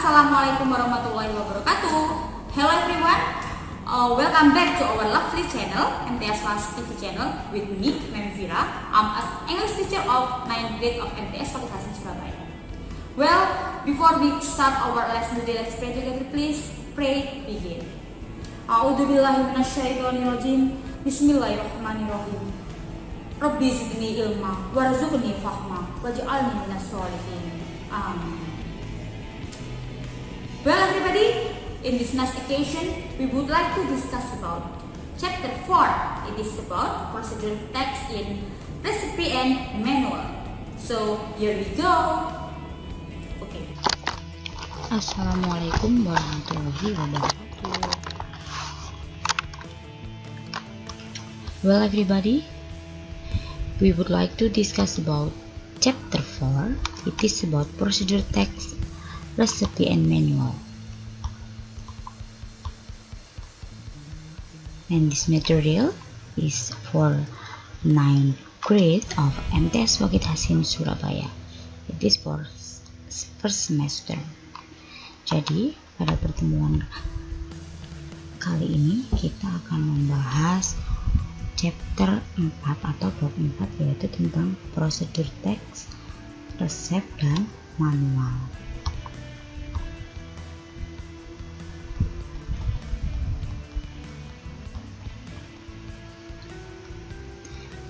Assalamualaikum warahmatullahi wabarakatuh. Hello everyone, welcome back to our lovely channel, MTS Fast TV channel with me, Memvira. I'm an English teacher of 9th grade of MTS Fakih Hasan Surabaya. Well, before we start our lesson today, let's pray together please. Pray, begin. A'udzubillahi minasyaitonirrajim. Bismillahirrahmanirrahim. Rabbi zidni ilma warzuqni fahma waj'alni minas sholihin. Amin. Well everybody, in this next occasion, we would like to discuss about chapter 4. It is about procedure text in recipe and manual. So here we go. Okay. Assalamualaikum warahmatullahi wabarakatuh. Well everybody, we would like to discuss about chapter 4. It is about procedure text, recipe and manual. And this material is for 9th grade of MTS Fakih Hasan Surabaya. It is for first semester. Jadi pada pertemuan kali ini kita akan membahas chapter 4 atau bab 4, yaitu tentang prosedur teks, resep dan manual.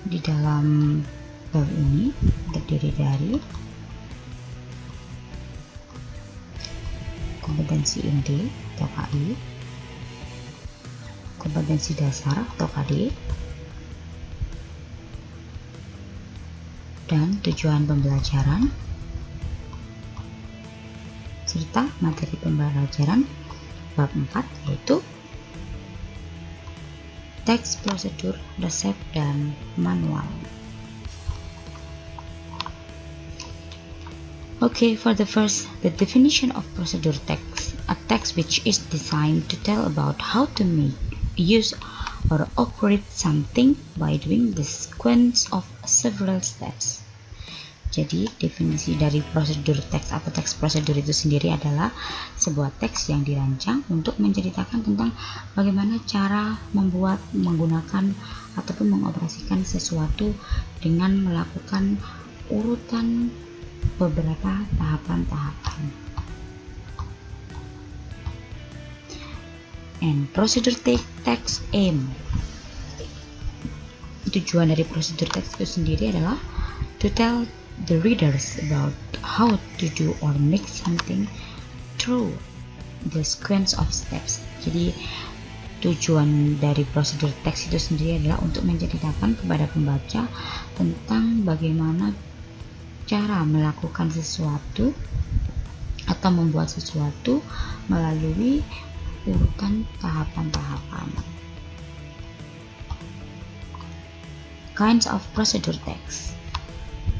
Di dalam bab ini terdiri dari kompetensi inti atau KI, kompetensi dasar atau KD, dan tujuan pembelajaran, serta materi pembelajaran bab 4, yaitu teks, prosedur, resep, dan manual. Okay, for the first, the definition of procedure text, a text which is designed to tell about how to make, use, or operate something by doing the sequence of several steps. Jadi definisi dari prosedur teks atau teks prosedur itu sendiri adalah sebuah teks yang dirancang untuk menceritakan tentang bagaimana cara membuat, menggunakan, ataupun mengoperasikan sesuatu dengan melakukan urutan beberapa tahapan-tahapan. And procedure text aim. Tujuan dari prosedur teks itu sendiri adalah to tell the readers about how to do or make something through the sequence of steps. Jadi tujuan dari prosedur teks itu sendiri adalah untuk menceritakan kepada pembaca tentang bagaimana cara melakukan sesuatu atau membuat sesuatu melalui urutan tahapan-tahapan. Kinds of procedure text.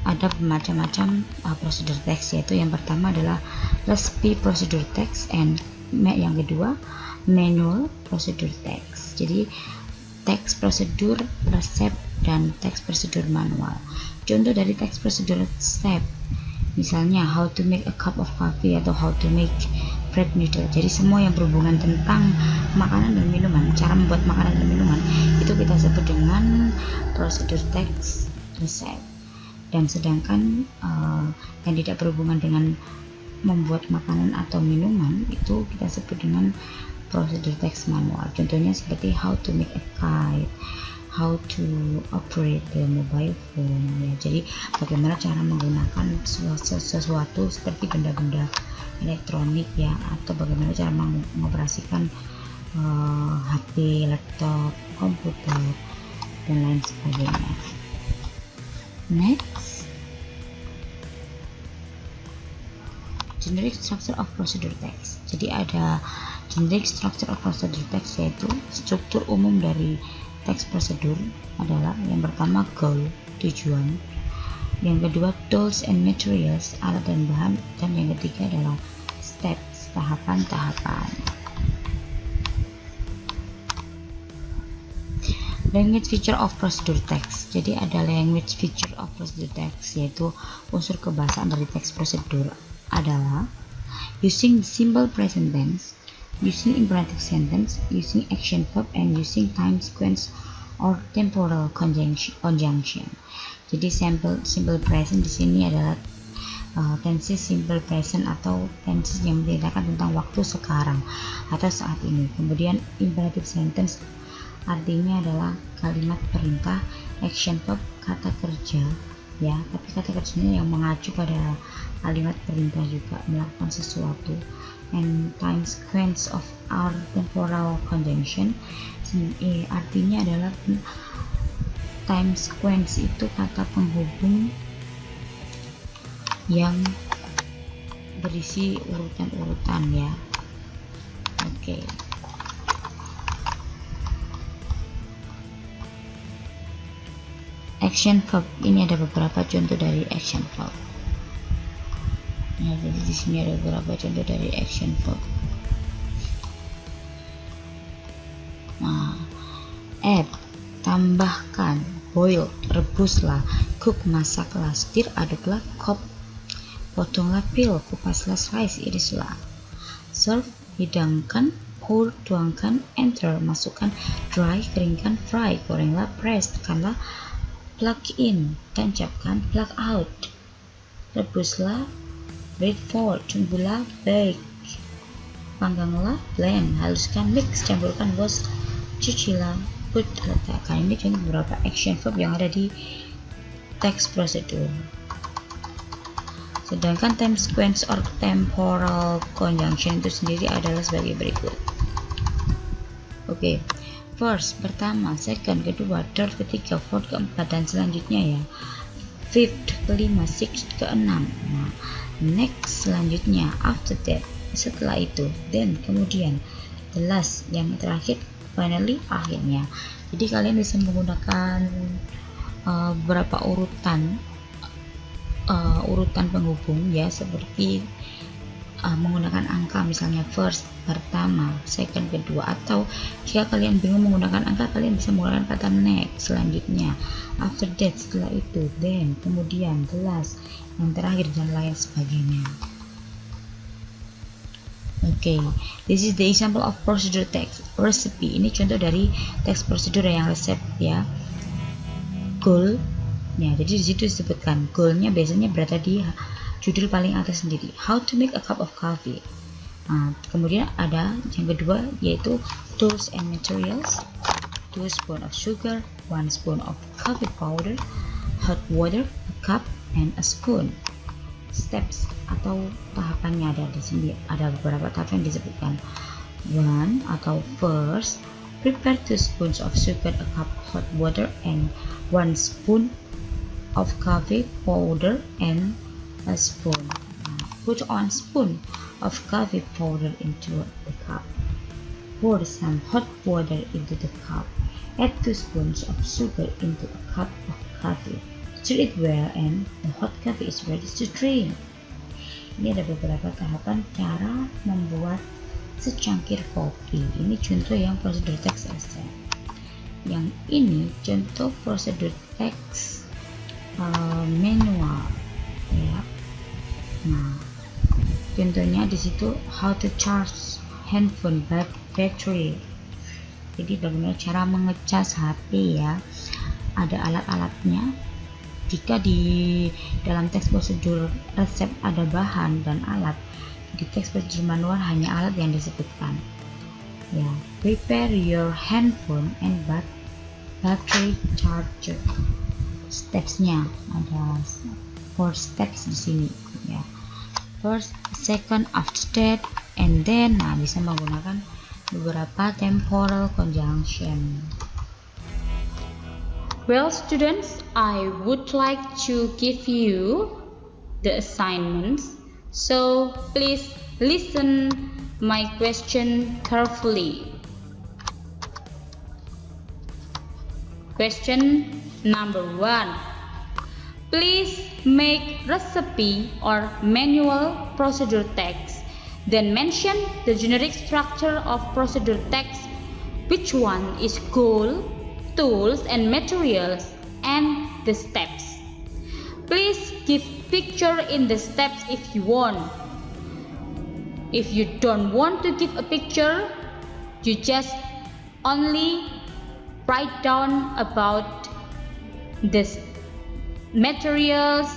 Ada macam-macam prosedur teks, yaitu yang pertama adalah recipe procedure text, and yang kedua manual procedure text. Jadi teks prosedur, resep, dan teks prosedur manual. Contoh dari teks prosedur resep, misalnya how to make a cup of coffee atau how to make bread noodle. Jadi semua yang berhubungan tentang makanan dan minuman, cara membuat makanan dan minuman, itu kita sebut dengan prosedur teks resep. Dan sedangkan yang tidak berhubungan dengan membuat makanan atau minuman itu kita sebut dengan prosedur teks manual. Contohnya seperti how to make a kite, how to operate the mobile phone, ya. Jadi bagaimana cara menggunakan sesuatu seperti benda-benda elektronik, ya, atau bagaimana cara mengoperasikan HP, laptop, komputer, dan lain sebagainya. Next, generic structure of procedure text. Jadi ada generic structure of procedure text, yaitu struktur umum dari teks prosedur adalah yang pertama goal, tujuan, yang kedua tools and materials, alat dan bahan, dan yang ketiga adalah steps, tahapan-tahapan. Language feature of procedure text. Jadi ada language feature of procedure text, yaitu unsur kebahasaan dari teks prosedur adalah using simple present tense, using imperative sentence, using action verb, and using time sequence or temporal conjunction. Jadi simple present di sini adalah tenses simple present atau tenses yang menceritakan tentang waktu sekarang atau saat ini. Kemudian imperative sentence artinya adalah kalimat perintah, action verb kata kerja, ya, tapi kata kerjanya yang mengacu pada kalimat perintah juga melakukan sesuatu. And time sequence of our temporal conjunction artinya adalah time sequence itu kata penghubung yang berisi urutan-urutan, ya. Oke. Action verb, ini ada beberapa contoh dari action verb. Nah, jadi di sini ada beberapa contoh dari action verb. Nah, add, tambahkan, boil, rebuslah, cook, masaklah, stir, aduklah, chop, potonglah, peel, kupaslah, slice, irislah, serve, hidangkan, pour, tuangkan, enter, masukkan, dry, keringkan, fry, gorenglah, press, tekanlah, plug in, tancapkan, plug out, rebuslah, wait for, tunggulah, bake, pangganglah, blend, haluskan, mix, campurkan, wash, cucilah, put, letakkan. Ini contoh beberapa action verb yang ada di text procedure. Sedangkan time sequence or temporal conjunction itu sendiri adalah sebagai berikut. Oke. First, pertama, second, kedua, third, ketiga, fourth, keempat, dan selanjutnya, ya. Fifth, kelima, sixth, keenam. Nah, next, selanjutnya, after that, setelah itu, then, kemudian, the last, yang terakhir, finally, akhirnya. Jadi kalian bisa menggunakan beberapa urutan penghubung, ya, seperti menggunakan angka, misalnya first, pertama, second, kedua, atau jika kalian bingung menggunakan angka, kalian bisa menggunakan kata next, selanjutnya, after that, setelah itu, then, kemudian, the last, yang terakhir, dan lain sebagainya. Okay, this is the example of procedure text. Recipe, ini contoh dari teks prosedur yang resep, ya. Goal, ya, jadi di situ disebutkan goalnya biasanya berada di judul paling atas sendiri. How to make a cup of coffee. Nah, kemudian ada yang kedua yaitu tools and materials. 2 spoon of sugar, 1 spoon of coffee powder, hot water, a cup, and a spoon. Steps atau tahapannya ada di sini, ada beberapa tahap yang disebutkan. 1 atau first, prepare 2 spoons of sugar, a cup hot water, and 1 spoon of coffee powder and a spoon. Put 1 spoon of coffee powder into the cup. Pour some hot water into the cup. Add 2 spoons of sugar into a cup of coffee. Stir it well and the hot coffee is ready to drink. Ini ada beberapa tahapan cara membuat secangkir kopi. Ini contoh yang prosedur teks essay. Yang ini contoh prosedur teks manual, ya. Nah, contohnya di situ how to charge handphone battery. Jadi bagaimana cara mengecas HP, ya. Ada alat-alatnya. Jika di dalam teks prosedur resep ada bahan dan alat, di teks prosedur manual hanya alat yang disebutkan. Ya, prepare your handphone and battery charger. Stepsnya ada 4 steps di sini, ya. First, second, after that, and then. Nah, bisa menggunakan beberapa temporal conjunction. Well, students, I would like to give you the assignments. So please listen my question carefully. Question number 1. Please make recipe or manual procedure text. Then mention the generic structure of procedure text. Which one is goal, tools and materials, and the steps. Please give picture in the steps if you want. If you don't want to give a picture, you just only write down about the materials,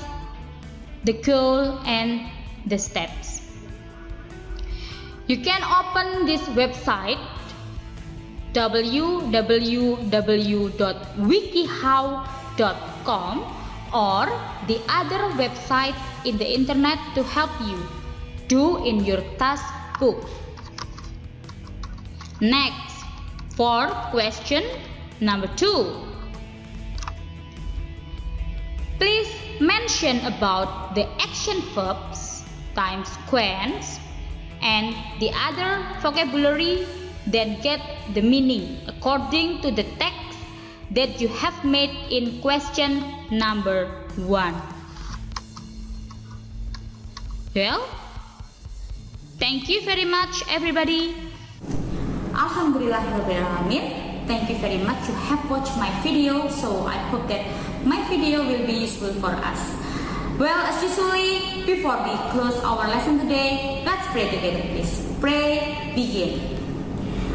the goal, and the steps. You can open this website www.wikihow.com or the other website in the internet to help you do in your task book. Next, for question number 2. Please mention about the action verbs times quens and the other vocabulary that get the meaning according to the text that you have made in question number 1. Well, thank you very much everybody. Alhamdulillahirrahmanirrahim. Thank you very much you have watched my video, so I hope that my video will be useful for us. Well, as usually, before we close our lesson today, let's pray together please. Pray, begin.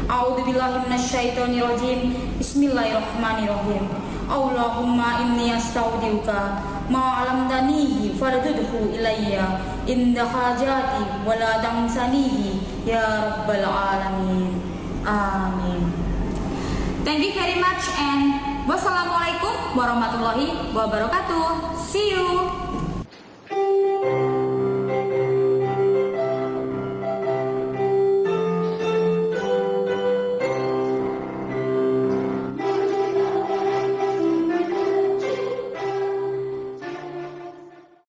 A'udzubillahi minasyaitonirrajim. Bismillahirrahmanirrahim. Allahumma inni astaudiuka ma 'allamtanihi fardudhu ilayya inda hajati wa la tansanihi ya rabbal alamin. Amin. Thank you very much and wassalamualaikum warahmatullahi wabarakatuh. See you.